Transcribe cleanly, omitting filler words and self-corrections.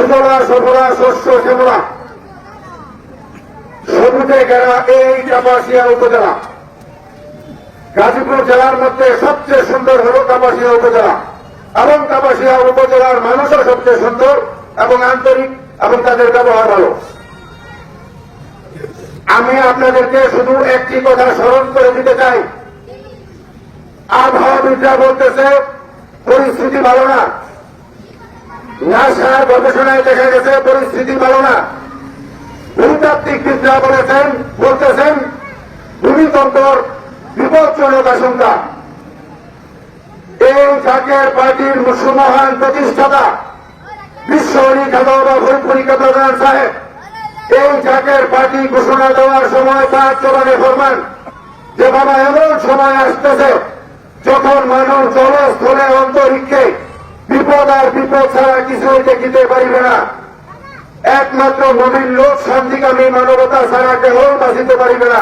সুজলা সফলা শস্য শ্যামলা সবুজে ঘেরা এই কাপাসিয়া উপজেলা। গাজীপুর জেলার মধ্যে সবচেয়ে সুন্দর হল কাপাসিয়া উপজেলা, এবং কাপাসিয়া উপজেলার মানুষও সবচেয়ে সুন্দর এবং আন্তরিক, এবং তাদের ব্যবহার ভালো। আমি আপনাদেরকে শুধু একটি কথা স্মরণ করে দিতে চাই, আবহাওয়াবিদরা বলতেছে পরিস্থিতি ভালো না, নাসার গবেষণায় দেখা গেছে পরিস্থিতি ভালো না, ভূতাত্ত্বিকবিদরা বলতেছেন ভূমিকম্পর বিপজ্জনক আশঙ্কা। এই জাকের পার্টির সুমহান প্রতিষ্ঠাতা বিশ্ব অলি খাদা বা ফরিদপুরি প্রধান সাহেব এই জাকের পার্টি ঘোষণা দেওয়ার সময় 5 জবানে ফরমান যে বাবা এমন সময় আসতেছে যখন মানুষ জলস্থলে অন্তরিক্ষে বিপদ আর বিপদ ছাড়া কিছুই দেখিতে পারিবে না। একমাত্র মুমিন লোক শান্তিকামী মানবতা ছাড়া কেউ বাঁচিতে পারিবে না।